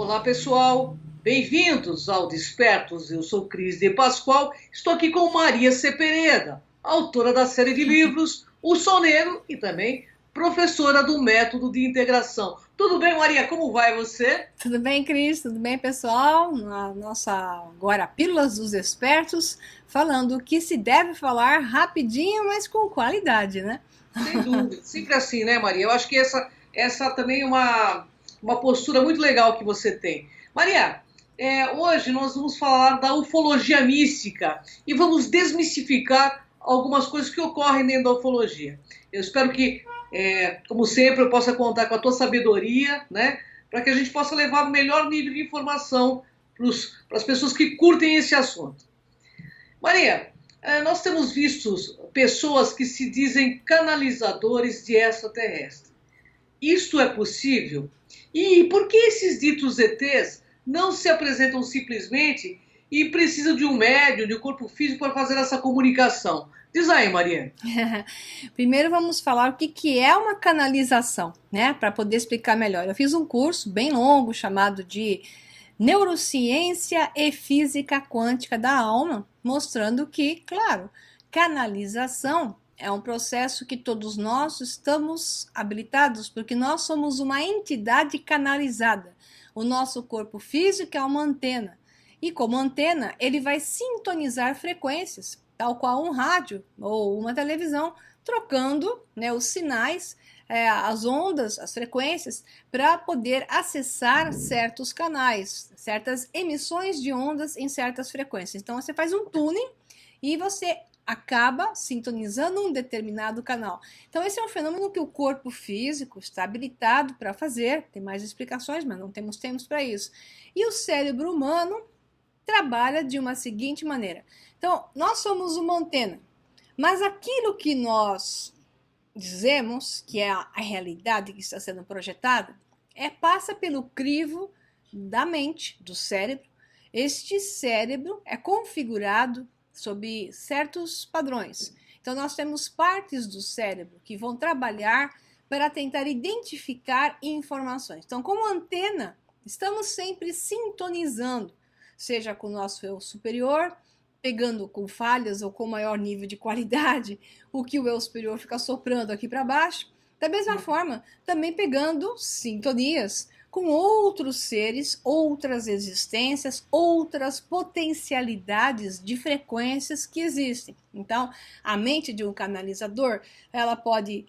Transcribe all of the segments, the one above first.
Olá, pessoal. Bem-vindos ao Despertos. Eu sou Cris de Pascoal. Estou aqui com Maria Cepereda, autora da série de livros O Soneiro e também professora do Método de Integração. Tudo bem, Maria? Como vai você? Tudo bem, Cris? Tudo bem, pessoal? Na nossa agora Pílulas dos Espertos, falando o que se deve falar rapidinho, mas com qualidade, né? Sem dúvida. Sempre assim, né, Maria? Eu acho que essa também é uma postura muito legal que você tem. Maria, hoje nós vamos falar da ufologia mística e vamos desmistificar algumas coisas que ocorrem dentro da ufologia. Eu espero que, como sempre, eu possa contar com a tua sabedoria, né, para que a gente possa levar o melhor nível de informação para as pessoas que curtem esse assunto. Maria, nós temos visto pessoas que se dizem canalizadores de extraterrestre. Isto é possível? E por que esses ditos ETs não se apresentam simplesmente e precisam de um médium, de um corpo físico para fazer essa comunicação? Diz aí, Maria. Primeiro vamos falar o que é uma canalização, né? Para poder explicar melhor. Eu fiz um curso bem longo chamado de Neurociência e Física Quântica da Alma, mostrando que, claro, canalização é um processo que todos nós estamos habilitados, porque nós somos uma entidade canalizada. O nosso corpo físico é uma antena, e como antena, ele vai sintonizar frequências, tal qual um rádio ou uma televisão, trocando, né, os sinais, as ondas, as frequências, para poder acessar certos canais, certas emissões de ondas em certas frequências. Então você faz um tuning e você acaba sintonizando um determinado canal. Então esse é um fenômeno que o corpo físico está habilitado para fazer, tem mais explicações, mas não temos tempo para isso. E o cérebro humano trabalha de uma seguinte maneira. Então, nós somos uma antena, mas aquilo que nós dizemos que é a realidade que está sendo projetada, passa pelo crivo da mente, do cérebro. Este cérebro é configurado sob certos padrões. Então, nós temos partes do cérebro que vão trabalhar para tentar identificar informações. Então, como antena, estamos sempre sintonizando, seja com o nosso eu superior, pegando com falhas ou com maior nível de qualidade, o que o eu superior fica soprando aqui para baixo. Da mesma forma, também pegando sintonias com outros seres, outras existências, outras potencialidades de frequências que existem. Então, a mente de um canalizador, ela pode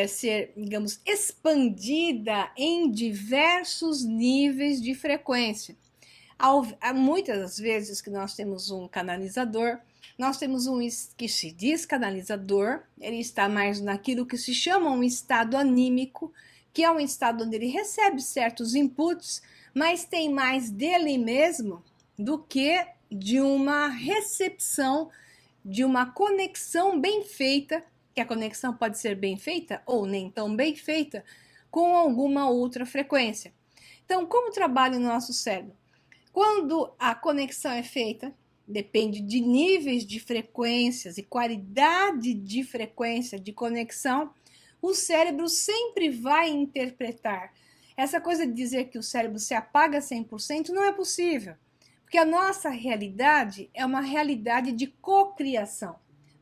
ser, digamos, expandida em diversos níveis de frequência. Há muitas vezes que nós temos um canalizador, nós temos um que se diz canalizador, ele está mais naquilo que se chama um estado anímico, que é um estado onde ele recebe certos inputs, mas tem mais dele mesmo do que de uma recepção, de uma conexão bem feita, que a conexão pode ser bem feita ou nem tão bem feita, com alguma outra frequência. Então, como trabalha o nosso cérebro? Quando a conexão é feita, depende de níveis de frequências e qualidade de frequência de conexão, o cérebro sempre vai interpretar. Essa coisa de dizer que o cérebro se apaga 100% não é possível, porque a nossa realidade é uma realidade de cocriação.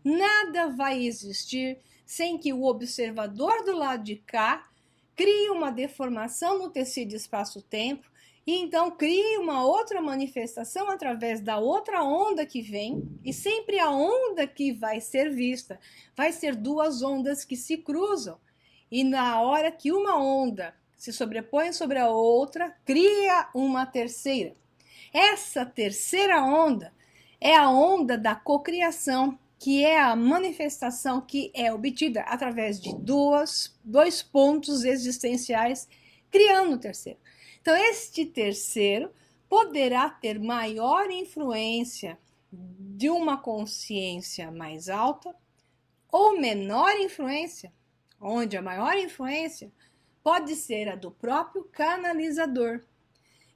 Nada vai existir sem que o observador do lado de cá crie uma deformação no tecido espaço-tempo, e então cria uma outra manifestação através da outra onda que vem, e sempre a onda que vai ser vista vai ser duas ondas que se cruzam, e na hora que uma onda se sobrepõe sobre a outra, cria uma terceira. Essa terceira onda é a onda da cocriação, que é a manifestação que é obtida através de dois pontos existenciais, criando o terceiro. Então, este terceiro poderá ter maior influência de uma consciência mais alta ou menor influência, onde a maior influência pode ser a do próprio canalizador,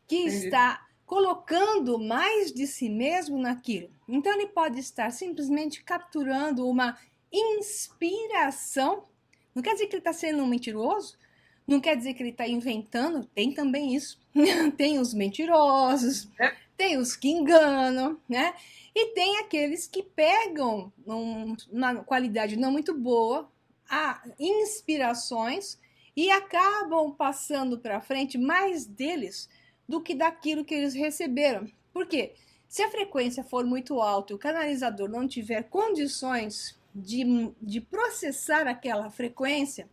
que está colocando mais de si mesmo naquilo. Então, ele pode estar simplesmente capturando uma inspiração. Não quer dizer que ele está sendo um mentiroso, Não quer dizer que ele está inventando, tem também isso. Tem os mentirosos, É, tem os que enganam, né? E tem aqueles que pegam uma qualidade não muito boa, inspirações e acabam passando para frente mais deles do que daquilo que eles receberam. Por quê? Se a frequência for muito alta e o canalizador não tiver condições de processar aquela frequência,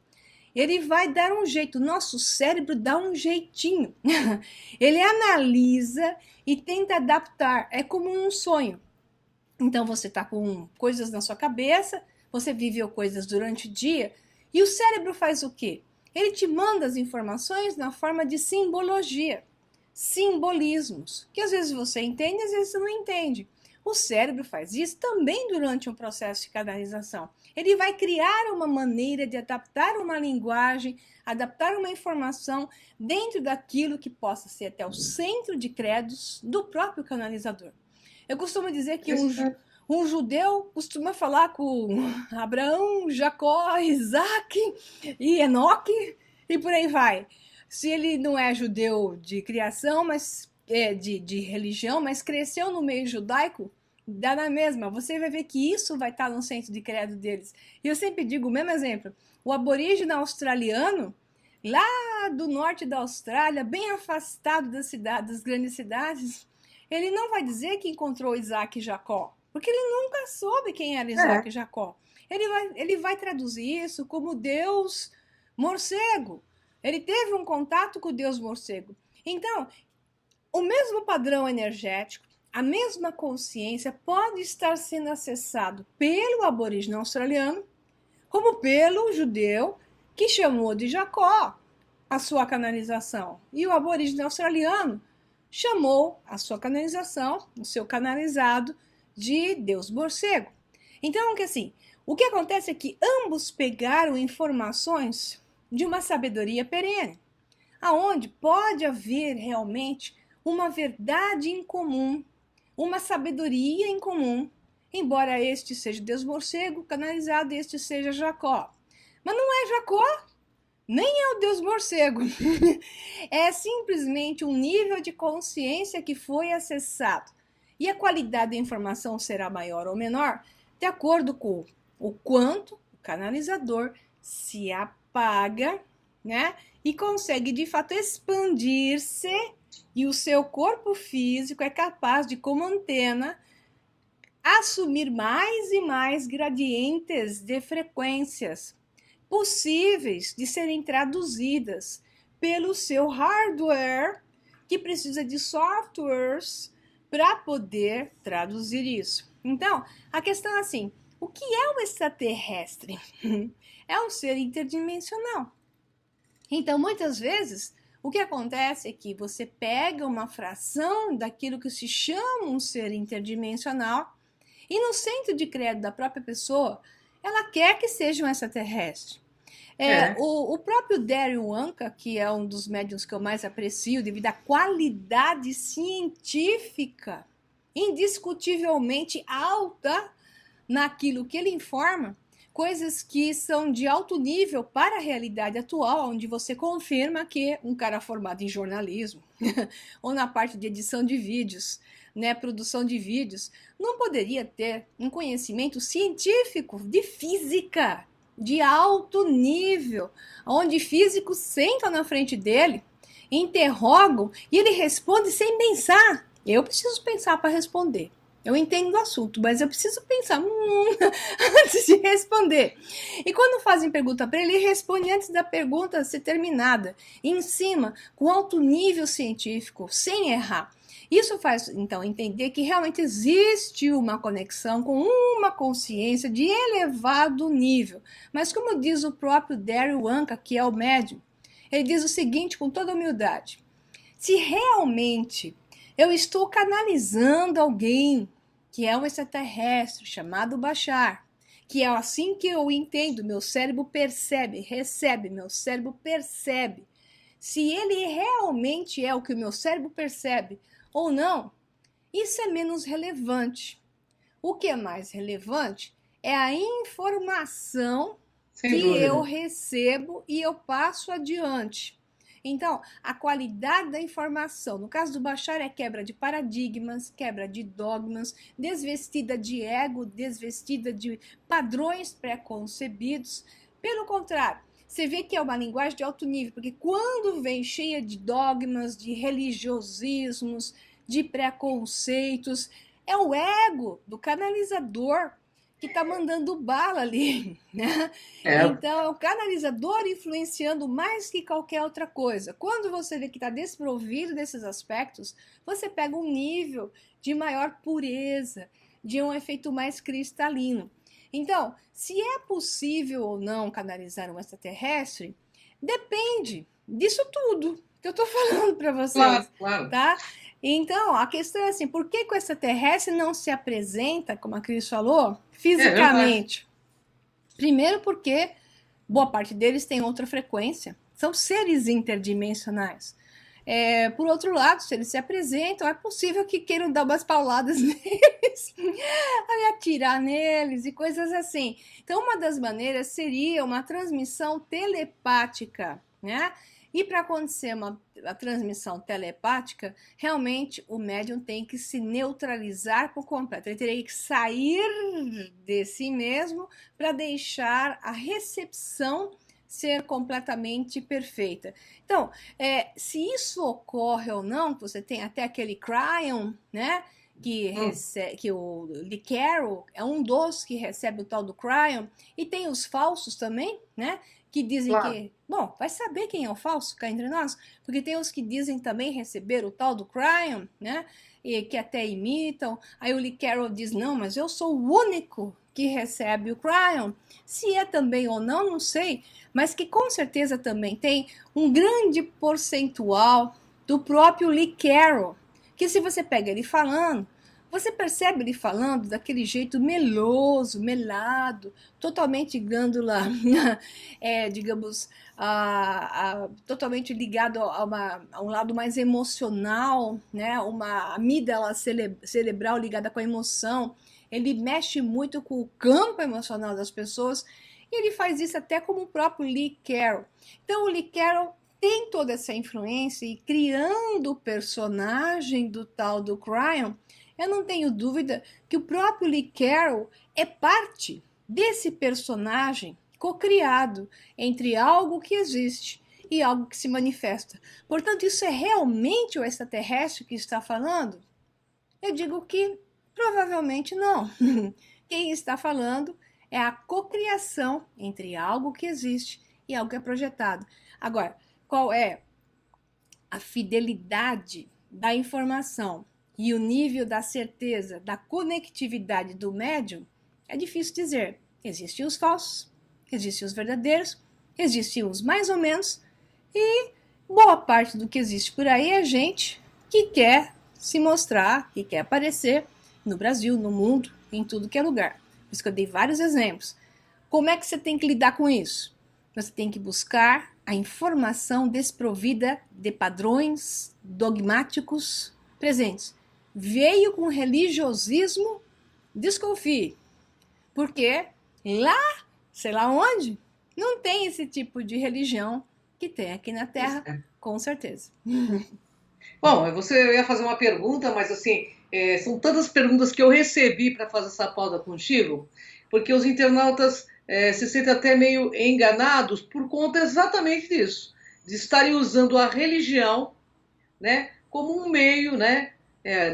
ele vai dar um jeito. Nosso cérebro dá um jeitinho. Ele analisa e tenta adaptar. É como um sonho. Então você está com coisas na sua cabeça, você viveu coisas durante o dia, e o cérebro faz o quê? Ele te manda as informações na forma de simbologia, simbolismos, que às vezes você entende, às vezes você não entende. O cérebro faz isso também durante um processo de canalização. Ele vai criar uma maneira de adaptar uma linguagem, adaptar uma informação dentro daquilo que possa ser até o centro de credos do próprio canalizador. Eu costumo dizer que um judeu costuma falar com Abraão, Jacó, Isaac e Enoque e por aí vai. Se ele não é judeu de criação, mas de religião, mas cresceu no meio judaico, dá na mesma. Você vai ver que isso vai estar no centro de credo deles. E eu sempre digo o mesmo exemplo. O aborígene australiano, lá do norte da Austrália, bem afastado das cidades, das grandes cidades, ele não vai dizer que encontrou Isaac e Jacó, porque ele nunca soube quem era Isaac e Jacó. Ele vai traduzir isso como Deus morcego. Ele teve um contato com o Deus morcego. Então, o mesmo padrão energético, a mesma consciência pode estar sendo acessado pelo aborígene australiano, como pelo judeu que chamou de Jacó a sua canalização. E o aborígene australiano chamou a sua canalização, o seu canalizado, de Deus morcego. Então, assim, o que acontece é que ambos pegaram informações de uma sabedoria perene, aonde pode haver realmente uma verdade em comum, uma sabedoria em comum, embora este seja Deus morcego, canalizado, este seja Jacó. Mas não é Jacó, nem é o Deus morcego. É simplesmente um nível de consciência que foi acessado. E a qualidade da informação será maior ou menor de acordo com o quanto o canalizador se apaga, né? E consegue de fato expandir-se, e o seu corpo físico é capaz de, como antena, assumir mais e mais gradientes de frequências possíveis de serem traduzidas pelo seu hardware, que precisa de softwares para poder traduzir isso. Então, a questão é assim, o que é um extraterrestre? É um ser interdimensional. Então, muitas vezes, o que acontece é que você pega uma fração daquilo que se chama um ser interdimensional e no centro de credo da própria pessoa, ela quer que seja um extraterrestre. O próprio Dario Anka, que é um dos médiuns que eu mais aprecio devido à qualidade científica indiscutivelmente alta naquilo que ele informa, coisas que são de alto nível para a realidade atual, onde você confirma que um cara formado em jornalismo ou na parte de edição de vídeos, né, produção de vídeos, não poderia ter um conhecimento científico de física de alto nível, onde físicos sentam na frente dele, interrogam e ele responde sem pensar. Eu preciso pensar para responder. Eu entendo o assunto, mas eu preciso pensar antes de responder. E quando fazem pergunta para ele, ele responde antes da pergunta ser terminada, em cima, com alto nível científico, sem errar. Isso faz, então, entender que realmente existe uma conexão com uma consciência de elevado nível. Mas como diz o próprio Dario Anka, que é o médium, ele diz o seguinte com toda humildade: se realmente eu estou canalizando alguém que é um extraterrestre chamado Bashar, que é assim que eu entendo, meu cérebro percebe, recebe, meu cérebro percebe. Se ele realmente é o que o meu cérebro percebe ou não, isso é menos relevante. O que é mais relevante é a informação Sem que eu dúvida. recebo e eu passo adiante. Então, a qualidade da informação, no caso do Bashar, é quebra de paradigmas, quebra de dogmas, desvestida de ego, desvestida de padrões pré-concebidos. Pelo contrário, você vê que é uma linguagem de alto nível, porque quando vem cheia de dogmas, de religiosismos, de preconceitos, é o ego do canalizador que está mandando bala ali, né? É, Então, é o canalizador influenciando mais que qualquer outra coisa. Quando você vê que está desprovido desses aspectos, você pega um nível de maior pureza, de um efeito mais cristalino. Então, se é possível ou não canalizar um extraterrestre, depende disso tudo que eu estou falando para claro, vocês, claro. tá? Então, a questão é assim, por que o extraterrestre não se apresenta, como a Cris falou, É verdade. fisicamente? Primeiro porque boa parte deles tem outra frequência, são seres interdimensionais. Por outro lado, se eles se apresentam, é possível que queiram dar umas pauladas neles, atirar neles e coisas assim. Então, uma das maneiras seria uma transmissão telepática, né? E para acontecer a transmissão telepática, realmente o médium tem que se neutralizar por completo. Ele teria que sair de si mesmo para deixar a recepção ser completamente perfeita. Então, se isso ocorre ou não, você tem até aquele Cryon, né? Que o Lee Carroll é um dos que recebe o tal do Cryon, e tem os falsos também, né? Que dizem Claro. que, bom, vai saber quem é o falso cá entre nós, porque tem os que dizem também receber o tal do Cryon, né? E que até imitam. Aí o Lee Carroll diz: não, mas eu sou o único que recebe o Cryon. Se é também ou não, não sei, mas que com certeza também tem um grande percentual do próprio Lee Carroll, que se você pega ele falando, você percebe ele falando daquele jeito meloso, melado, totalmente glândula, digamos, totalmente ligado a um lado mais emocional, né? Uma amígdala cerebral ligada com a emoção. Ele mexe muito com o campo emocional das pessoas e ele faz isso até como o próprio Lee Carroll. Então, o Lee Carroll tem toda essa influência e criando o personagem do tal do Cryon, eu não tenho dúvida que o próprio Lee Carroll é parte desse personagem co-criado entre algo que existe e algo que se manifesta. Portanto, isso é realmente o extraterrestre que está falando? Eu digo que provavelmente não. Quem está falando é a cocriação entre algo que existe e algo que é projetado. Agora, qual é a fidelidade da informação e o nível da certeza, da conectividade do médium? É difícil dizer. Existem os falsos, existem os verdadeiros, existem os mais ou menos, e boa parte do que existe por aí é gente que quer se mostrar, que quer aparecer no Brasil, no mundo, em tudo que é lugar. Por isso que eu dei vários exemplos. Como é que você tem que lidar com isso? Você tem que buscar a informação desprovida de padrões dogmáticos presentes. Veio com religiosismo, desconfie. Porque lá, sei lá onde, não tem esse tipo de religião que tem aqui na Pois Terra, é. com certeza. Bom, você ia fazer uma pergunta, mas assim, são tantas perguntas que eu recebi para fazer essa pauta contigo, porque os internautas se sentem até meio enganados por conta exatamente disso, de estarem usando a religião, né, como um meio, né,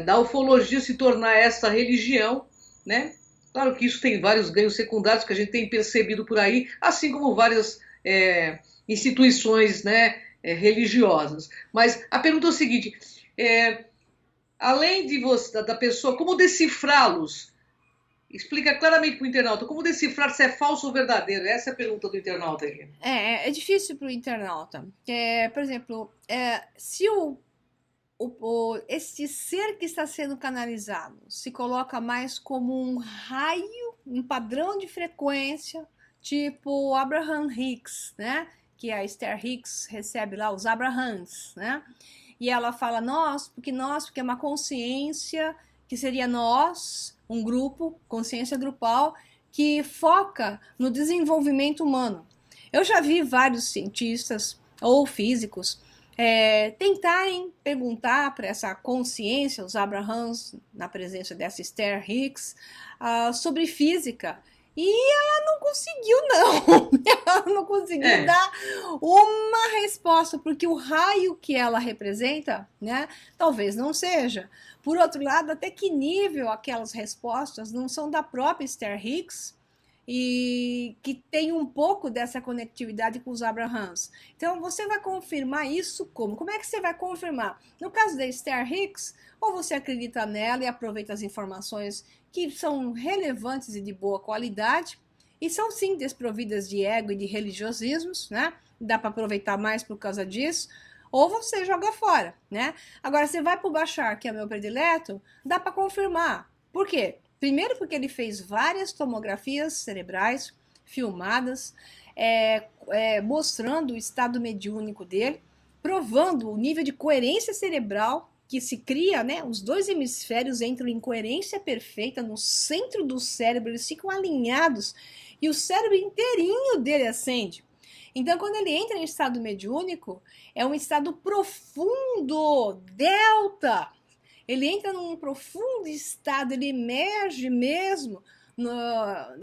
da ufologia se tornar essa religião, né? Claro que isso tem vários ganhos secundários que a gente tem percebido por aí, assim como várias instituições, né, religiosas. Mas a pergunta é o seguinte: é, além de você, da pessoa, como decifrá-los? Explica claramente para o internauta como decifrar se é falso ou verdadeiro. Essa é a pergunta do internauta aqui. É difícil para o internauta. Por exemplo, se esse ser que está sendo canalizado se coloca mais como um raio, um padrão de frequência, tipo Abraham Hicks, né? Que a Esther Hicks recebe lá os Abrahams, né? E ela fala nós, porque é uma consciência que seria nós, um grupo, consciência grupal, que foca no desenvolvimento humano. Eu já vi vários cientistas ou físicos tentarem perguntar para essa consciência, os Abrahams, na presença dessa Esther Hicks, sobre física. E ela não conseguiu, não. Ela não conseguiu dar uma resposta, porque o raio que ela representa, né, talvez não seja. Por outro lado, até que nível aquelas respostas não são da própria Esther Hicks, e que tem um pouco dessa conectividade com os Abrahams. Então, você vai confirmar isso como? Como é que você vai confirmar? No caso da Esther Hicks, ou você acredita nela e aproveita as informações que são relevantes e de boa qualidade, e são sim desprovidas de ego e de religiosismos, né? Dá para aproveitar mais por causa disso, ou você joga fora, né? Agora, você vai para o Bashar, que é meu predileto, dá para confirmar. Por quê? Primeiro porque ele fez várias tomografias cerebrais filmadas, mostrando o estado mediúnico dele, provando o nível de coerência cerebral que se cria, né? Os dois hemisférios entram em coerência perfeita no centro do cérebro, eles ficam alinhados e o cérebro inteirinho dele acende. Então, quando ele entra em estado mediúnico, é um estado profundo, delta. Ele entra num profundo estado, ele emerge mesmo,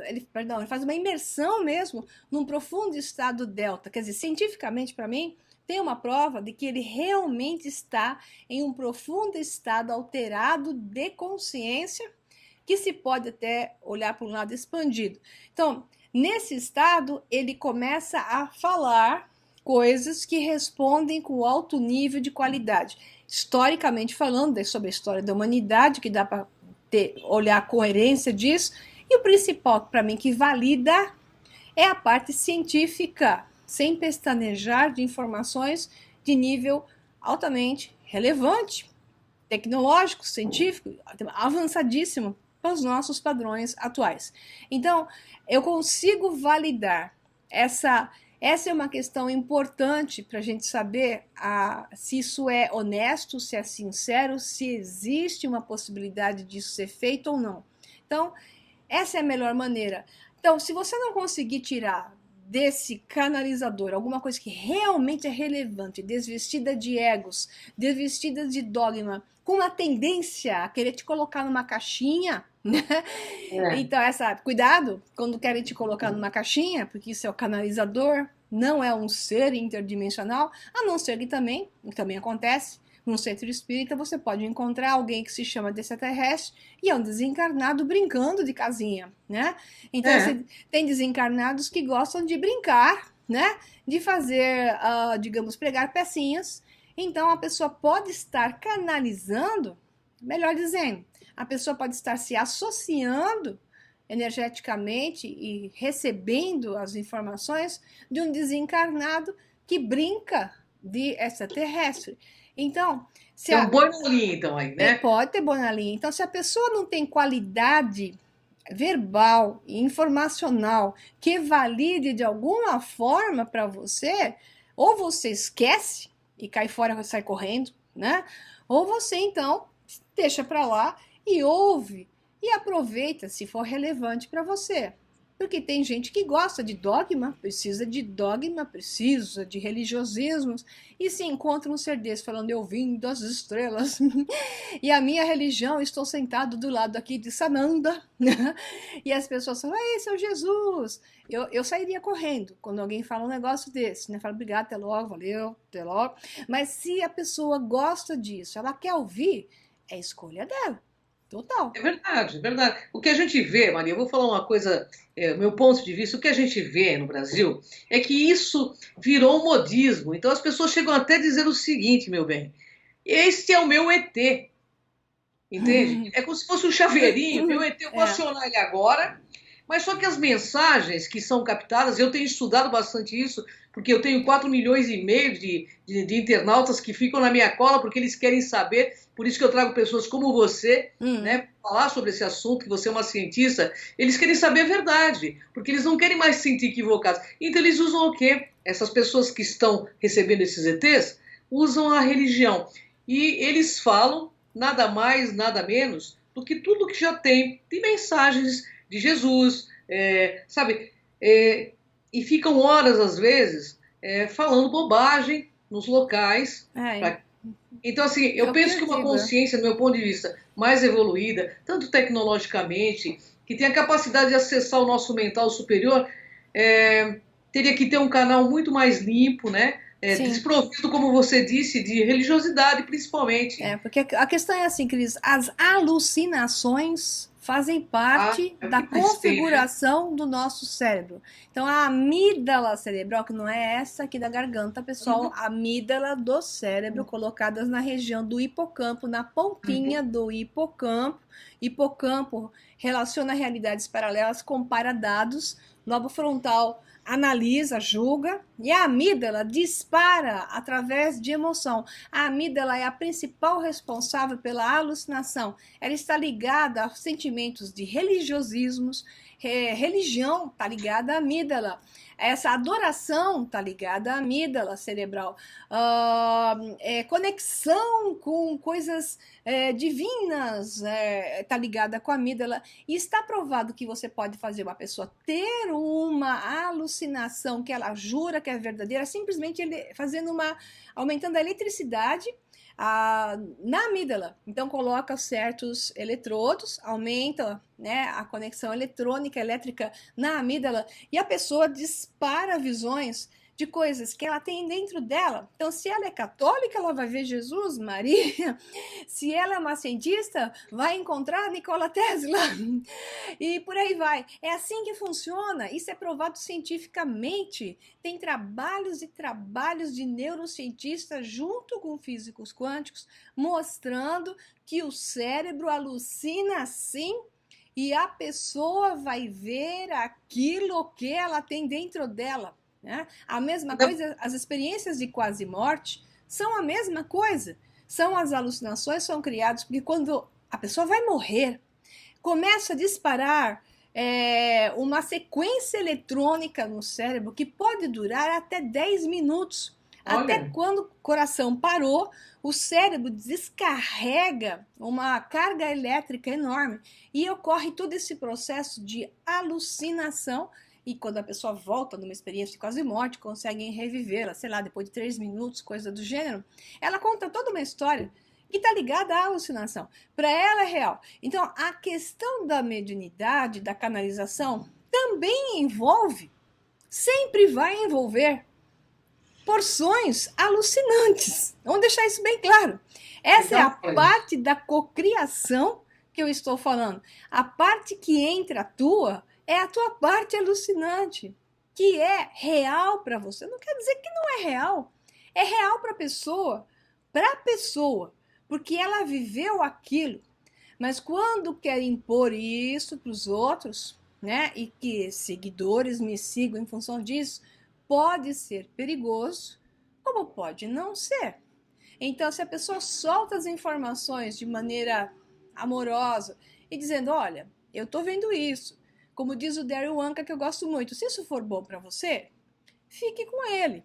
ele faz uma imersão mesmo num profundo estado delta. Quer dizer, cientificamente, para mim, tem uma prova de que ele realmente está em um profundo estado alterado de consciência, que se pode até olhar para um lado expandido. Então, nesse estado, ele começa a falar coisas que respondem com alto nível de qualidade. Historicamente falando, sobre a história da humanidade, que dá para olhar a coerência disso, e o principal para mim que valida é a parte científica, sem pestanejar, de informações de nível altamente relevante, tecnológico, científico, avançadíssimo para os nossos padrões atuais. Então, eu consigo validar essa é uma questão importante para a gente saber se isso é honesto, se é sincero, se existe uma possibilidade disso ser feito ou não. Então, essa é a melhor maneira. Então, se você não conseguir tirar desse canalizador alguma coisa que realmente é relevante, desvestida de egos, desvestida de dogma, com uma tendência a querer te colocar numa caixinha, né? Então, cuidado quando querem te colocar numa caixinha, porque isso é o canalizador, não é um ser interdimensional, a não ser que também acontece, no centro espírita você pode encontrar alguém que se chama de extraterrestre e é um desencarnado brincando de casinha, né? Então, tem desencarnados que gostam de brincar, né? De fazer, digamos, pregar pecinhas. Então, a pessoa pode estar canalizando, melhor dizendo, a pessoa pode estar se associando energeticamente e recebendo as informações de um desencarnado que brinca de extraterrestre. Então, tem um boi na linha, então, aí, né? Pode ter boi na linha. Então, se a pessoa não tem qualidade verbal e informacional que valide de alguma forma para você, ou você esquece e cai fora e sai correndo, né? Ou você, então, deixa para lá e ouve e aproveita se for relevante para você. Porque tem gente que gosta de dogma, precisa de religiosismos, e se encontra um ser desse falando, eu vim das estrelas, e a minha religião, estou sentado do lado aqui de Sananda, e as pessoas falam, ei, seu Jesus, eu sairia correndo quando alguém fala um negócio desse, né? Fala, obrigado, até logo, valeu, até logo. Mas se a pessoa gosta disso, ela quer ouvir, é escolha dela. Total. É verdade, é verdade. O que a gente vê, Maria, eu vou falar uma coisa, meu ponto de vista, o que a gente vê no Brasil é que isso virou um modismo. Então as pessoas chegam até a dizer o seguinte, meu bem, este é o meu ET, entende? É como se fosse um chaveirinho, meu ET, eu vou acionar ele agora, mas só que as mensagens que são captadas, eu tenho estudado bastante isso, porque eu tenho 4,5 milhões de internautas que ficam na minha cola porque eles querem saber, por isso que eu trago pessoas como você, né, falar sobre esse assunto, que você é uma cientista, eles querem saber a verdade, porque eles não querem mais se sentir equivocados. Então eles usam o quê? Essas pessoas que estão recebendo esses ETs, usam a religião. E eles falam nada mais, nada menos do que tudo que já tem de mensagens de Jesus, sabe? E ficam horas, às vezes, falando bobagem nos locais. É, Então, assim, é eu o que penso eu que uma digo. consciência, do meu ponto de vista, mais evoluída, tanto tecnologicamente, que tem a capacidade de acessar o nosso mental superior, é, teria que ter um canal muito mais limpo, né? Sim. Desprovido, como você disse, de religiosidade, principalmente. Porque a questão é assim, Cris, as alucinações fazem Ah, parte é o da que mais tem, né? configuração do nosso cérebro. Então, a amígdala cerebral, que não é essa aqui da garganta, pessoal, Uhum, a amígdala do cérebro, colocadas na região do hipocampo, na pontinha uhum. do hipocampo. Hipocampo relaciona realidades paralelas, compara dados, lobo frontal analisa, julga, e a amígdala dispara através de emoção. A amígdala é a principal responsável pela alucinação. Ela está ligada a sentimentos de religiosismos, religião está ligada à amígdala. Essa adoração está ligada à amígdala cerebral. Conexão com coisas divinas está ligada com a amígdala. E está provado que você pode fazer uma pessoa ter uma alucinação que ela jura que é verdadeira, simplesmente fazendo aumentando a eletricidade na amígdala. Então coloca certos eletrodos, aumenta, né, a conexão eletrônica, elétrica na amígdala e a pessoa dispara visões de coisas que ela tem dentro dela. Então, se ela é católica, ela vai ver Jesus, Maria. Se ela é uma cientista, vai encontrar Nikola Tesla. E por aí vai. É assim que funciona. Isso é provado cientificamente. Tem trabalhos e trabalhos de neurocientistas junto com físicos quânticos mostrando que o cérebro alucina sim e a pessoa vai ver aquilo que ela tem dentro dela. Né? A mesma coisa, as experiências de quase morte são a mesma coisa. São as alucinações, são criadas porque quando a pessoa vai morrer, começa a disparar uma sequência eletrônica no cérebro que pode durar até 10 minutos. Até Olha, quando o coração parou, o cérebro descarrega uma carga elétrica enorme e ocorre todo esse processo de alucinação. E quando a pessoa volta numa experiência de quase morte, conseguem revivê-la, sei lá, depois de 3 minutos, coisa do gênero, ela conta toda uma história que está ligada à alucinação. Para ela é real. Então, a questão da mediunidade, da canalização, também envolve, sempre vai envolver porções alucinantes. Vamos deixar isso bem claro. Essa é a então fala isso. parte da cocriação que eu estou falando. A parte que entra a tua é a tua parte alucinante, que é real para você. Não quer dizer que não é real. É real para a pessoa, porque ela viveu aquilo. Mas quando quer impor isso para os outros, né, e que seguidores me sigam em função disso, pode ser perigoso, como pode não ser. Então, se a pessoa solta as informações de maneira amorosa e dizendo, olha, eu estou vendo isso, como diz o Daryl Anka, que eu gosto muito, se isso for bom para você, fique com ele.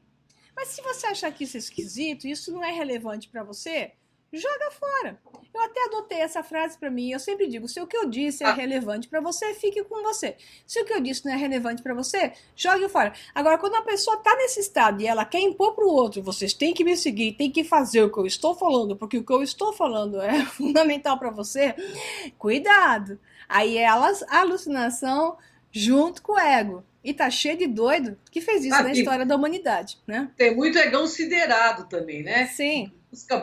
Mas se você achar que isso é esquisito, isso não é relevante para você, joga fora. Eu até adotei essa frase para mim. Eu sempre digo: se o que eu disse é Ah, relevante para você, fique com você. Se o que eu disse não é relevante para você, jogue fora. Agora, quando a pessoa está nesse estado e ela quer impor para o outro, vocês têm que me seguir, têm que fazer o que eu estou falando, porque o que eu estou falando é fundamental para você, cuidado. Aí é a alucinação junto com o ego. E tá cheio de doido que fez isso na e história da humanidade, né? tem muito egão siderado também, né? Sim.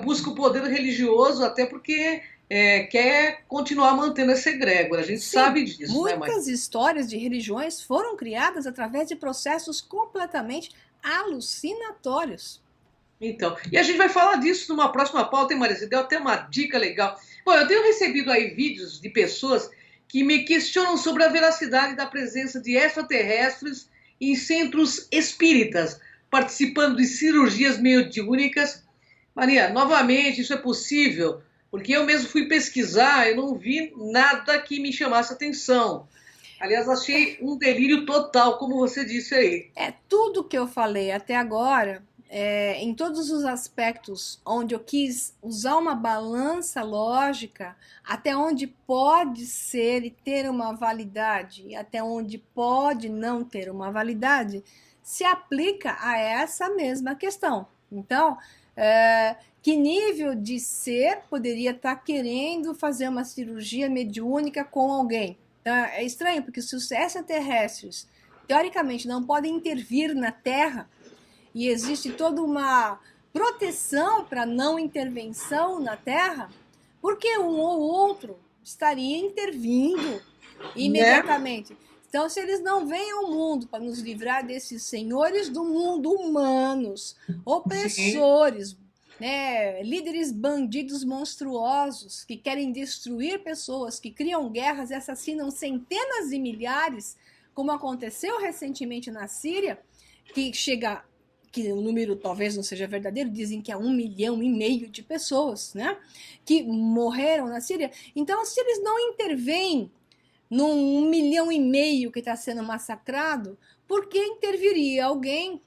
Busca o poder religioso até porque quer continuar mantendo essa egrégora. A gente Sim, sabe disso, né, Maria? muitas histórias de religiões foram criadas através de processos completamente alucinatórios. Então, e a gente vai falar disso numa próxima pauta, hein, Maria? Você deu até uma dica legal. Bom, eu tenho recebido aí vídeos de pessoas que me questionam sobre a veracidade da presença de extraterrestres em centros espíritas, participando de cirurgias mediúnicas. Maria, novamente, isso é possível? Porque eu mesmo fui pesquisar, eu não vi nada que me chamasse atenção. Aliás, achei um delírio total, como você disse aí. Tudo que eu falei até agora em todos os aspectos onde eu quis usar uma balança lógica, até onde pode ser e ter uma validade, e até onde pode não ter uma validade, se aplica a essa mesma questão. Então, que nível de ser poderia estar querendo fazer uma cirurgia mediúnica com alguém? Então, é estranho, porque se os extraterrestres, teoricamente, não podem intervir na Terra, e existe toda uma proteção para não intervenção na Terra, porque um ou outro estaria intervindo imediatamente. Então, se eles não vêm ao mundo para nos livrar desses senhores do mundo humanos, opressores, né, líderes bandidos monstruosos que querem destruir pessoas, que criam guerras e assassinam centenas de milhares, como aconteceu recentemente na Síria, que chega, que o número talvez não seja verdadeiro, dizem que é 1,5 milhão de pessoas, né, que morreram na Síria. Então, se eles não intervêm num 1,5 milhão que está sendo massacrado, por que interviria alguém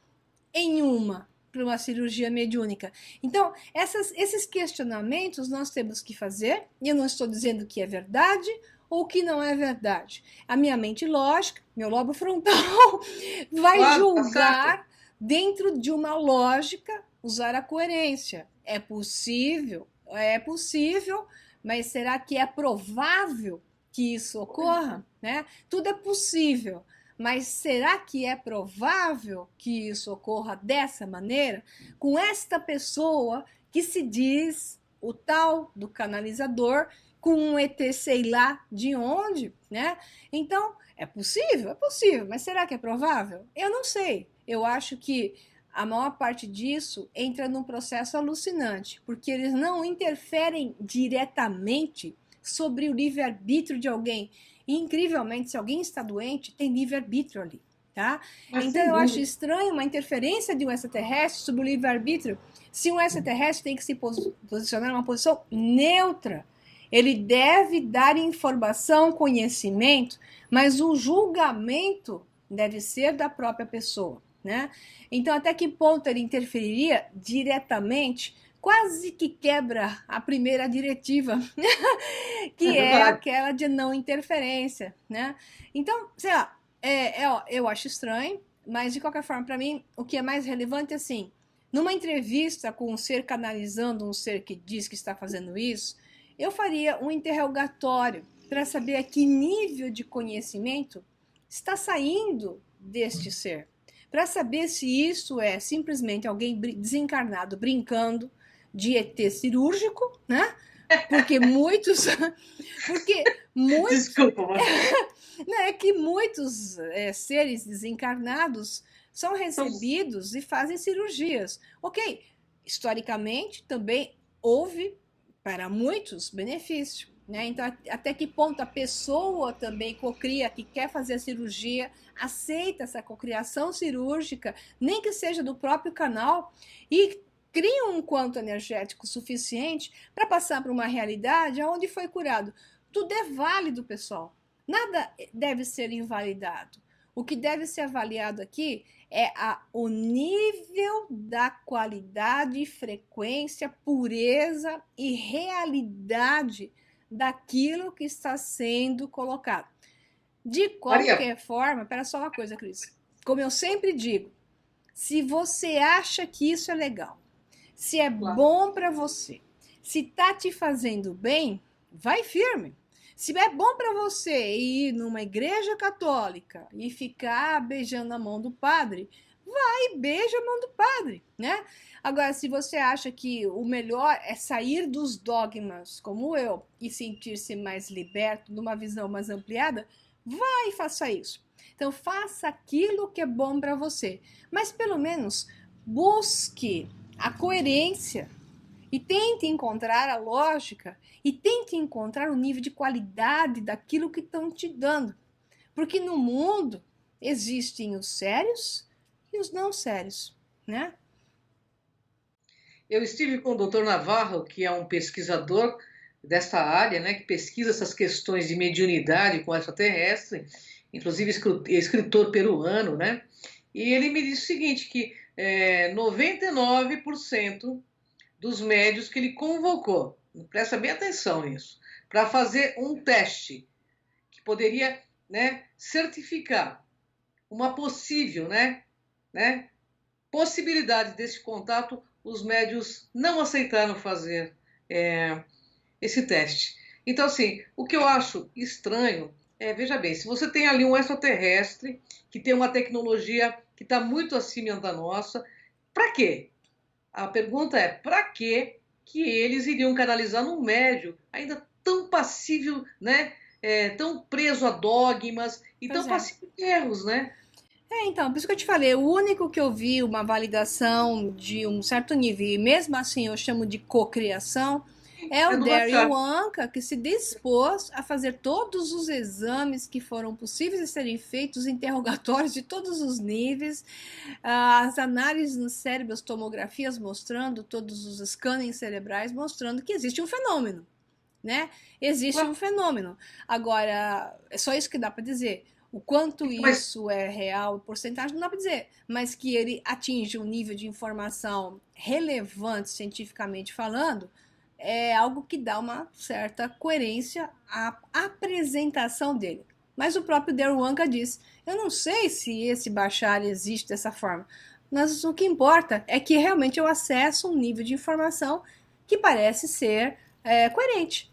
para uma cirurgia mediúnica? Então, esses questionamentos nós temos que fazer, e eu não estou dizendo que é verdade ou que não é verdade. A minha mente lógica, meu lobo frontal, vai julgar dentro de uma lógica, usar a coerência. É possível, mas será que é provável que isso ocorra? Né? Tudo é possível, mas será que é provável que isso ocorra dessa maneira? Com esta pessoa que se diz o tal do canalizador, com um ET sei lá de onde, né? Então, é possível, mas será que é provável? Eu não sei. Eu acho que a maior parte disso entra num processo alucinante, porque eles não interferem diretamente sobre o livre-arbítrio de alguém. E, incrivelmente, se alguém está doente, tem livre-arbítrio ali, tá? Então, eu acho estranho uma interferência de um extraterrestre sobre o livre-arbítrio. Se um extraterrestre tem que se posicionar numa posição neutra, ele deve dar informação, conhecimento, mas o julgamento deve ser da própria pessoa, né? Então, até que ponto ele interferiria diretamente? Quase que quebra a primeira diretiva, que é aquela de não interferência, né? Então, sei lá, eu acho estranho, mas de qualquer forma, para mim, o que é mais relevante é assim, numa entrevista com um ser canalizando um ser que diz que está fazendo isso, eu faria um interrogatório para saber a que nível de conhecimento está saindo deste ser, para saber se isso é simplesmente alguém desencarnado brincando de ET cirúrgico, né? Porque muitos Desculpa, é que muitos seres desencarnados são recebidos e fazem cirurgias. Ok, historicamente também houve para muitos benefício, né? Então, até que ponto a pessoa também cocria, que quer fazer a cirurgia, aceita essa cocriação cirúrgica, nem que seja do próprio canal, e cria um quanto energético suficiente para passar para uma realidade onde foi curado. Tudo é válido, pessoal. Nada deve ser invalidado. O que deve ser avaliado aqui é o nível da qualidade, frequência, pureza e realidade daquilo que está sendo colocado. De qualquer forma, espera só uma coisa, Cris. Como eu sempre digo, se você acha que isso é legal, se é bom para você, se está te fazendo bem, vai firme. Se é bom para você ir numa igreja católica e ficar beijando a mão do padre, vai e beija a mão do padre, né? Agora, se você acha que o melhor é sair dos dogmas, como eu, e sentir-se mais liberto, numa visão mais ampliada, vai e faça isso. Então, faça aquilo que é bom para você, mas pelo menos busque a coerência e tente encontrar a lógica e tente encontrar o nível de qualidade daquilo que estão te dando. Porque no mundo existem os sérios e os não sérios, né? Eu estive com o Dr. Navarro, que é um pesquisador desta área, né, que pesquisa essas questões de mediunidade com extraterrestre, inclusive escritor peruano, né? E ele me disse o seguinte, que 99% dos médios que ele convocou, presta bem atenção nisso, para fazer um teste que poderia, né, certificar uma possível, né, possibilidade desse contato, os médios não aceitaram fazer esse teste. Então, assim, o que eu acho estranho veja bem, se você tem ali um extraterrestre que tem uma tecnologia que está muito acima da nossa, para quê? A pergunta é, para que eles iriam canalizar num médio ainda tão passível, né? Tão preso a dogmas e tão Pois é. passível de erros, né? Então, por isso que eu te falei, o único que eu vi uma validação de um certo nível, e mesmo assim eu chamo de cocriação, é É o do Daryl Machado. Anka, que se dispôs a fazer todos os exames que foram possíveis de serem feitos, interrogatórios de todos os níveis, as análises no cérebro, as tomografias mostrando, todos os scannings cerebrais mostrando que existe um fenômeno, né? Existe um fenômeno. Agora, é só isso que dá para dizer. O quanto Mas, isso é real, porcentagem, não dá para dizer, mas que ele atinge um nível de informação relevante cientificamente falando, é algo que dá uma certa coerência à apresentação dele. Mas o próprio Daryl Anka diz: eu não sei se esse Bashar existe dessa forma, mas o que importa é que realmente eu acesso um nível de informação que parece ser coerente.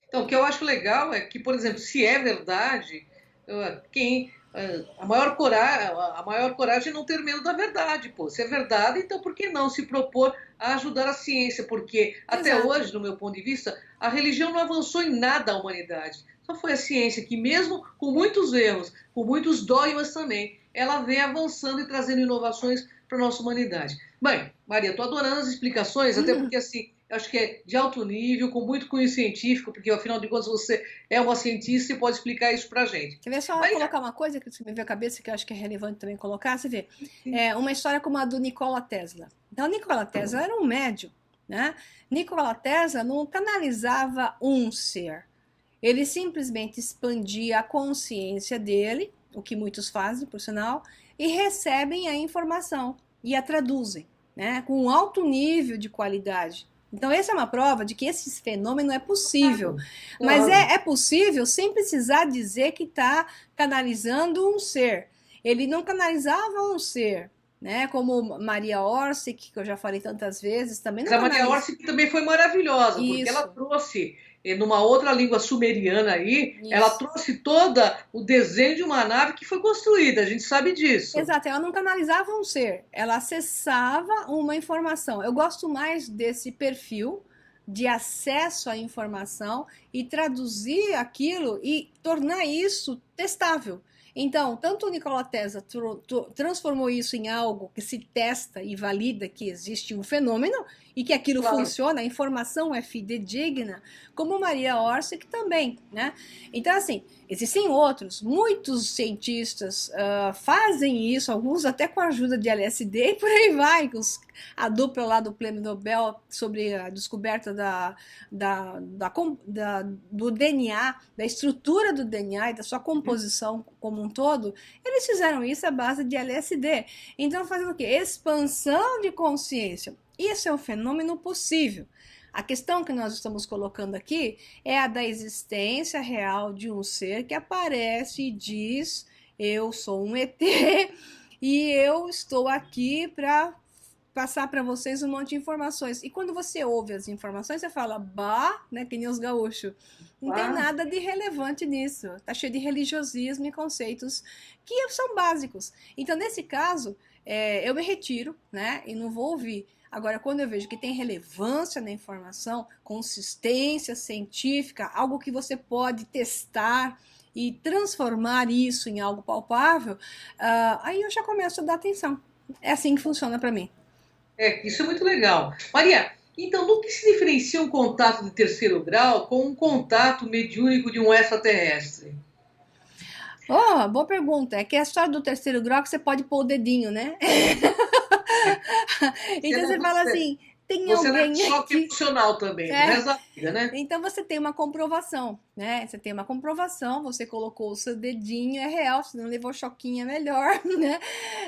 então, o que eu acho legal é que, por exemplo, se é verdade, a maior coragem é não ter medo da verdade, pô. Se é verdade, então por que não se propor a ajudar a ciência? Porque até Exato. hoje, no meu ponto de vista, a religião não avançou em nada à humanidade. Só foi a ciência que, mesmo com muitos erros, com muitos dogmas também, ela vem avançando e trazendo inovações para a nossa humanidade. Bem, Maria, estou adorando as explicações, até porque assim, eu acho que é de alto nível, com muito cunho científico, porque afinal de contas você é uma cientista e pode explicar isso para a gente. Quer ver só Mas, colocar uma coisa que me veio à cabeça que eu acho que é relevante também colocar? Você vê, uma história como a do Nikola Tesla. Então, Nikola Tesla era um médium, né? Nikola Tesla não canalizava um ser. Ele simplesmente expandia a consciência dele, o que muitos fazem, por sinal, e recebem a informação e a traduzem, né? Com um alto nível de qualidade. Então, essa é uma prova de que esse fenômeno é possível. Mas claro, é possível sem precisar dizer que está canalizando um ser. Ele não canalizava um ser, né? Como Maria Orsic, que eu já falei tantas vezes, também mas não a Maria canaliza. Orsi também foi maravilhosa, porque ela Isso, trouxe, numa outra língua sumeriana aí, ela isso. trouxe toda o desenho de uma nave que foi construída, a gente sabe disso. Exato, ela não canalizava um ser, ela acessava uma informação. Eu gosto mais desse perfil de acesso à informação e traduzir aquilo e tornar isso testável. Então, tanto o Nikola Tesla transformou isso em algo que se testa e valida que existe um fenômeno e que aquilo Claro. funciona, a informação é fidedigna, como Maria Orsic também, né? Então, assim, existem outros, muitos cientistas fazem isso, alguns até com a ajuda de LSD e por aí vai, a dupla lá do Prêmio Nobel sobre a descoberta do DNA, da estrutura do DNA e da sua composição como um todo, eles fizeram isso à base de LSD. Então, fazendo o quê? Expansão de consciência. Isso é um fenômeno possível. A questão que nós estamos colocando aqui é a da existência real de um ser que aparece e diz: eu sou um ET e eu estou aqui para passar para vocês um monte de informações. E quando você ouve as informações, você fala: bah, né, que nem os gaúchos. Não tem Ah, nada de relevante nisso. Tá cheio de religiosismo e conceitos que são básicos. Então, nesse caso, eu me retiro, né, e não vou ouvir. Agora, quando eu vejo que tem relevância na informação, consistência científica, algo que você pode testar e transformar isso em algo palpável, aí eu já começo a dar atenção. É assim que funciona para mim. isso é muito legal. Maria, então, do que se diferencia um contato de terceiro grau com um contato mediúnico de um extraterrestre? Oh, boa pergunta. É que a história do terceiro grau que você pode pôr o dedinho, né? É, Então você fala assim, tem Você não é alguém só aqui. emocional também, do É. resto da vida, né? Então você tem uma comprovação, né? Você tem uma comprovação, você colocou o seu dedinho, é real, se não levou choquinho é melhor, né?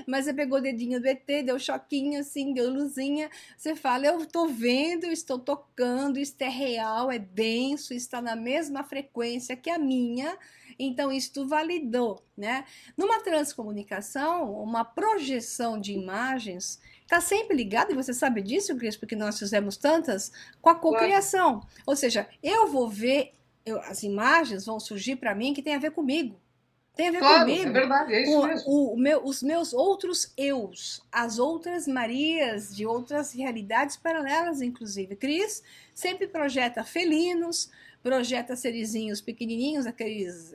Mas você pegou o dedinho do ET, deu choquinho assim, deu luzinha, você fala, eu tô vendo, estou tocando, isto é real, é denso, está na mesma frequência que a minha, então isto validou, né? Numa transcomunicação, uma projeção de imagens está sempre ligado, e você sabe disso, Cris, porque nós fizemos tantas, com a cocriação. Ou seja, eu vou ver, as imagens vão surgir para mim que tem a ver comigo. Tem a ver comigo. É verdade, é isso mesmo. Os meus outros eus, as outras Marias de outras realidades paralelas, inclusive. Cris sempre projeta felinos, projeta serizinhos pequenininhos, aqueles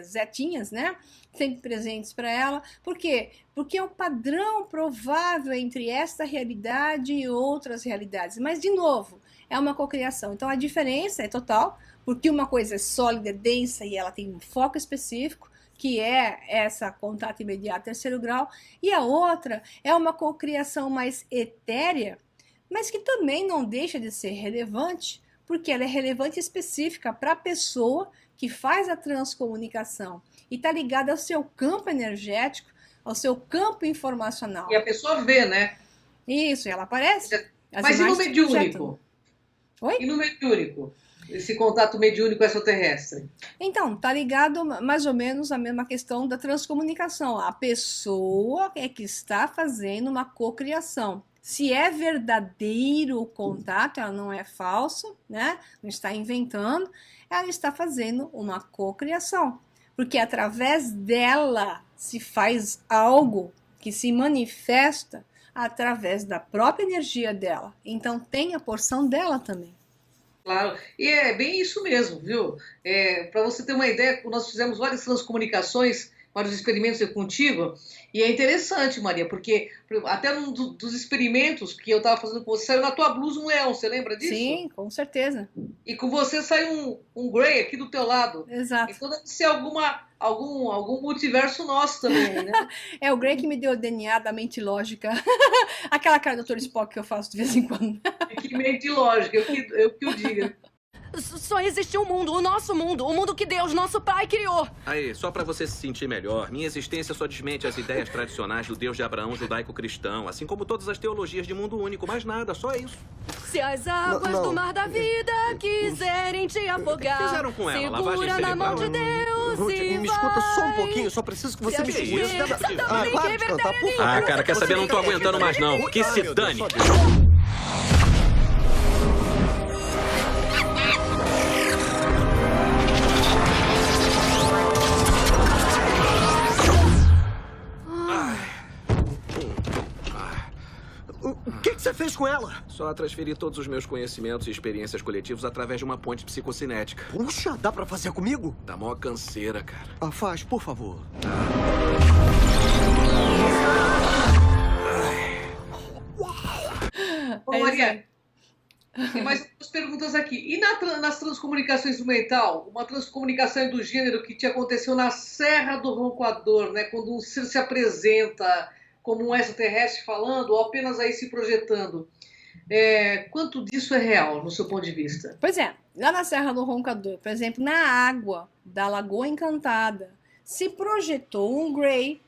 zetinhas, né? Sempre presentes para ela. Por quê? Porque é um padrão provável entre esta realidade e outras realidades. Mas, de novo, é uma cocriação. Então, a diferença é total, porque uma coisa é sólida, densa e ela tem um foco específico, que é essa contato imediato terceiro grau, e a outra é uma cocriação mais etérea, mas que também não deixa de ser relevante, porque ela é relevante e específica para a pessoa que faz a transcomunicação e está ligada ao seu campo energético, ao seu campo informacional. E a pessoa vê, né? Isso, ela aparece. Mas e no mediúnico? Oi? E no mediúnico? Esse contato mediúnico extraterrestre? Então, tá ligado mais ou menos a mesma questão da transcomunicação. A pessoa é que está fazendo uma cocriação. Se é verdadeiro o contato, ela não é falso, né? Não está inventando, ela está fazendo uma cocriação. Porque através dela se faz algo que se manifesta através da própria energia dela. Então tem a porção dela também. Claro, e é bem isso mesmo, viu? Para você ter uma ideia, nós fizemos várias transcomunicações, vários experimentos contigo, e é interessante, Maria, porque até num dos experimentos que eu estava fazendo com você, saiu na tua blusa um leão, você lembra disso? Sim, com certeza. E com você saiu um Grey aqui do teu lado. Exato. Então deve ser algum multiverso nosso também, né? É o Grey que me deu o DNA da mente lógica. Aquela cara do Dr. Spock que eu faço de vez em quando. Que mente lógica, eu que o diga. Só existe um mundo, o nosso mundo, o mundo que Deus, nosso Pai, criou. Aí, só pra você se sentir melhor, minha existência só desmente as ideias tradicionais do Deus de Abraão judaico-cristão, assim como todas as teologias de mundo único, mais nada, só isso. Se as águas do mar da vida quiserem te afogar, Fizeram com ela, lavagem segura na mão cerebral. de Deus Ruth, e me vai. escuta só um pouquinho, só preciso que você me Que escute. isso? Para de cantar, por favor. Ah, cara, quer saber? Não tô aguentando mais não. Que se Meu Deus, dane. só Deus. O que você fez com ela? Só transferi todos os meus conhecimentos e experiências coletivos através de uma ponte psicocinética. Puxa, dá pra fazer comigo? Dá mó canseira, cara. Ah, faz, por favor. Ô, Maria, tem mais duas perguntas aqui. E nas transcomunicações instrumental, uma transcomunicação do gênero que te aconteceu na Serra do Roncoador, né? Quando um ser se apresenta como um extraterrestre falando, ou apenas aí se projetando. Quanto disso é real, no seu ponto de vista? Pois é, lá na Serra do Roncador, por exemplo, na água da Lagoa Encantada, se projetou um Grey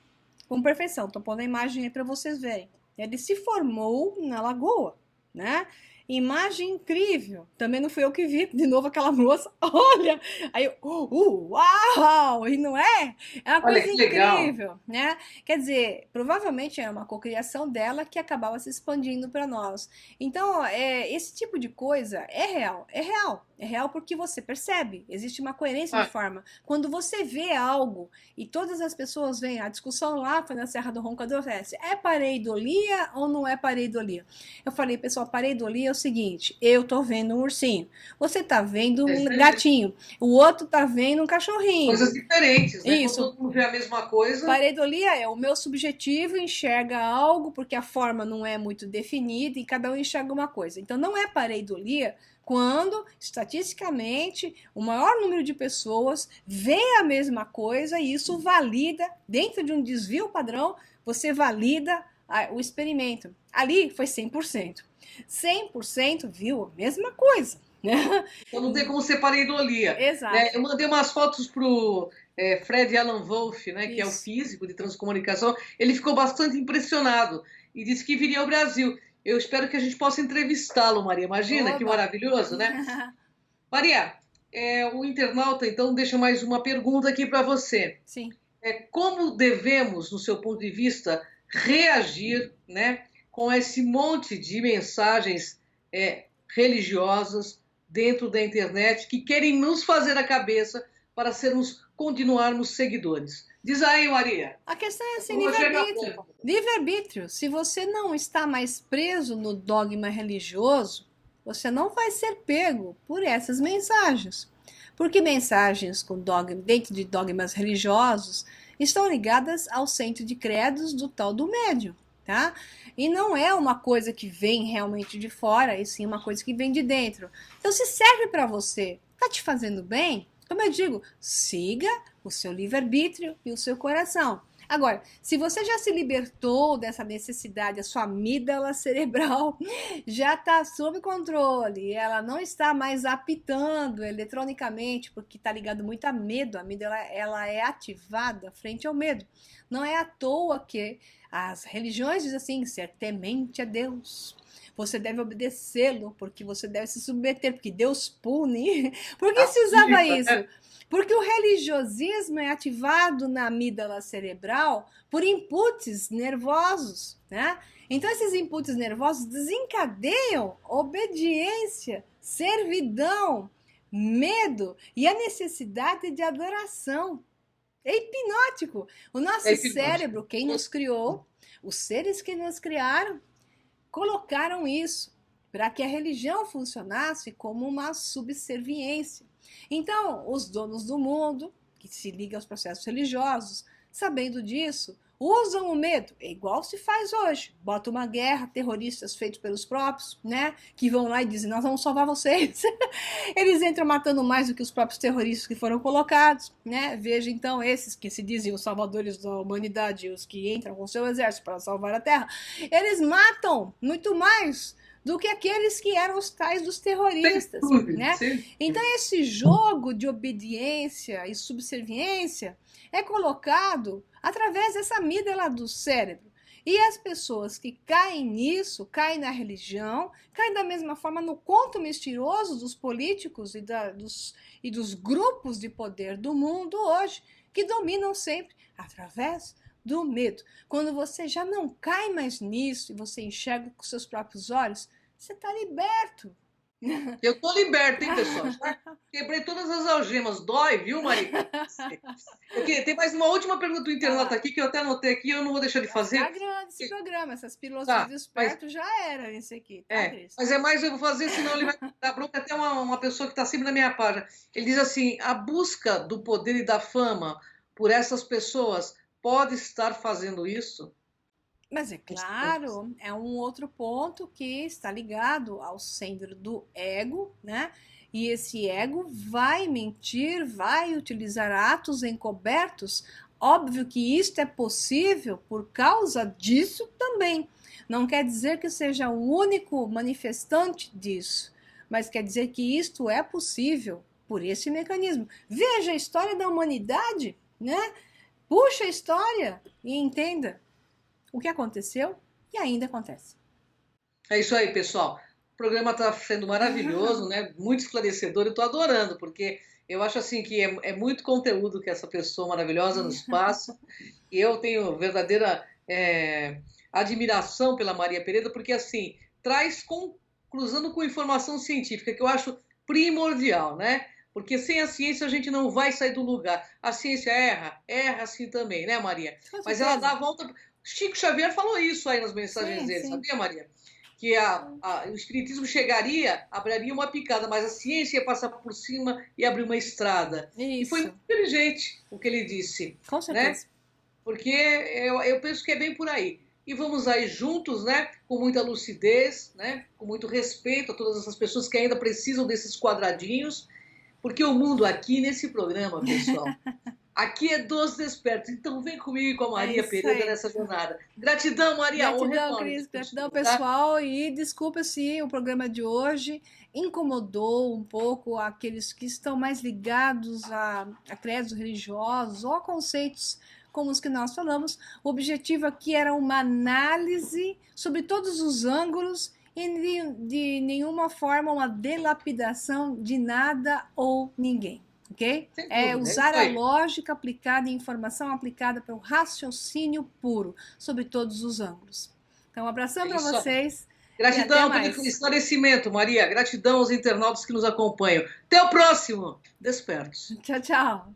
com perfeição. Estou pondo a imagem aí para vocês verem. Ele se formou na lagoa, né? Imagem incrível. Também não fui eu que vi, de novo aquela moça. Olha! Aí eu, uau! E não é? É uma coisa incrível, né? Quer dizer, provavelmente era uma cocriação dela que acabava se expandindo para nós. Então, esse tipo de coisa é real. É real. É real porque você percebe. Existe uma coerência de forma. Quando você vê algo e todas as pessoas veem, a discussão lá foi na Serra do Roncador, é pareidolia ou não é pareidolia? Eu falei, pessoal, pareidolia é o seguinte, eu tô vendo um ursinho, você tá vendo um gatinho, o outro tá vendo um cachorrinho. Coisas diferentes, né? Isso. Quando todo mundo vê a mesma coisa. Pareidolia é o meu subjetivo enxerga algo porque a forma não é muito definida e cada um enxerga uma coisa. Então não é pareidolia quando, estatisticamente, o maior número de pessoas vê a mesma coisa e isso valida, dentro de um desvio padrão, você valida o experimento. Ali foi 100%. 100% viu a mesma coisa, né? Então não tem como ser pareidolia. Exato. Né? Eu mandei umas fotos pro Fred Alan Wolf, né, que é o Isso. físico de transcomunicação. Ele ficou bastante impressionado e disse que viria ao Brasil. Eu espero que a gente possa entrevistá-lo, Maria. Imagina, Oba. que maravilhoso, né? Maria, o internauta, então, deixa mais uma pergunta aqui para você. Sim. Como devemos, no seu ponto de vista, reagir, né, com esse monte de mensagens religiosas dentro da internet que querem nos fazer a cabeça para continuarmos seguidores? Diz aí, Maria. A questão é assim, Vamos chegar livre-arbítrio. a pouco. Livre-arbítrio. Se você não está mais preso no dogma religioso, você não vai ser pego por essas mensagens. Porque mensagens dentro de dogmas religiosos estão ligadas ao centro de credos do tal do médium, tá? E não é uma coisa que vem realmente de fora, e sim uma coisa que vem de dentro. Então, se serve para você, tá te fazendo bem, como eu digo, siga o seu livre-arbítrio e o seu coração. Agora, se você já se libertou dessa necessidade, a sua amígdala cerebral já está sob controle, ela não está mais apitando eletronicamente, porque está ligado muito a medo, a amígdala ela é ativada frente ao medo. Não é à toa que as religiões dizem assim, ser temente a Deus. Você deve obedecê-lo, porque você deve se submeter, porque Deus pune. Por que se usava isso? Porque o religiosismo é ativado na amígdala cerebral por inputs nervosos, né? Então, esses inputs nervosos desencadeiam obediência, servidão, medo e a necessidade de adoração. É hipnótico. O nosso cérebro, quem nos criou, os seres que nos criaram, colocaram isso para que a religião funcionasse como uma subserviência. Então, os donos do mundo, que se ligam aos processos religiosos, sabendo disso, usam o medo, é igual se faz hoje. Bota uma guerra, terroristas feitos pelos próprios, né? Que vão lá e dizem, nós vamos salvar vocês. Eles entram matando mais do que os próprios terroristas que foram colocados, né? Veja então esses que se dizem os salvadores da humanidade, os que entram com seu exército para salvar a terra, eles matam muito mais do que aqueles que eram os tais dos terroristas, né? Então esse jogo de obediência e subserviência é colocado através dessa amígdala do cérebro. E as pessoas que caem nisso, caem na religião, caem da mesma forma no conto mentiroso dos políticos e dos grupos de poder do mundo hoje, que dominam sempre através do medo. Quando você já não cai mais nisso e você enxerga com seus próprios olhos, você está liberto. Eu tô liberto, hein, pessoal? Já quebrei todas as algemas. Dói, viu, Maria? Tem mais uma última pergunta do internauta aqui, que eu até anotei aqui, eu não vou deixar de fazer. Tá grande esse programa, essas pílulas do desperto já era esse aqui. Tá, mas é mais eu vou fazer, senão ele vai dar bronca. Até uma pessoa que está sempre na minha página. Ele diz assim, a busca do poder e da fama por essas pessoas pode estar fazendo isso? Mas é claro, é um outro ponto que está ligado ao centro do ego, né? E esse ego vai mentir, vai utilizar atos encobertos. Óbvio que isto é possível por causa disso também. Não quer dizer que seja o único manifestante disso, mas quer dizer que isto é possível por esse mecanismo. Veja a história da humanidade, né? Puxa a história e entenda o que aconteceu e ainda acontece. É isso aí, pessoal. O programa está sendo maravilhoso, né? Muito esclarecedor. Eu estou adorando, porque eu acho assim que é muito conteúdo que essa pessoa maravilhosa nos passa. E eu tenho verdadeira admiração pela Maria Pereira, porque assim, cruzando com informação científica, que eu acho primordial, né? Porque sem a ciência a gente não vai sair do lugar. A ciência erra assim também, né, Maria? Mas ela dá a volta... Chico Xavier falou isso aí nas mensagens dele, sabia, Maria? Que o espiritismo abriria uma picada, mas a ciência ia passar por cima e abrir uma estrada. Isso. E foi muito inteligente o que ele disse. Com certeza. Né? Porque eu penso que é bem por aí. E vamos aí juntos, né? Com muita lucidez, né? Com muito respeito a todas essas pessoas que ainda precisam desses quadradinhos. Porque o mundo aqui, nesse programa, pessoal, Aqui é dos Despertos. Então vem comigo e com a Maria isso Pereira aí. nessa jornada. Gratidão, Maria. Um Gratidão, retorno, Cris. Gratidão, tá? pessoal. E desculpa se o programa de hoje incomodou um pouco aqueles que estão mais ligados a credos religiosos ou a conceitos como os que nós falamos. O objetivo aqui era uma análise sobre todos os ângulos e de nenhuma forma uma delapidação de nada ou ninguém. Ok? Sem É dúvida, usar isso a aí. lógica aplicada e informação aplicada pelo raciocínio puro sobre todos os ângulos. Então, um abração É para isso aí. vocês. Gratidão E até pelo mais. esclarecimento, Maria. Gratidão aos internautas que nos acompanham. Até o próximo. Despertos. Tchau, tchau.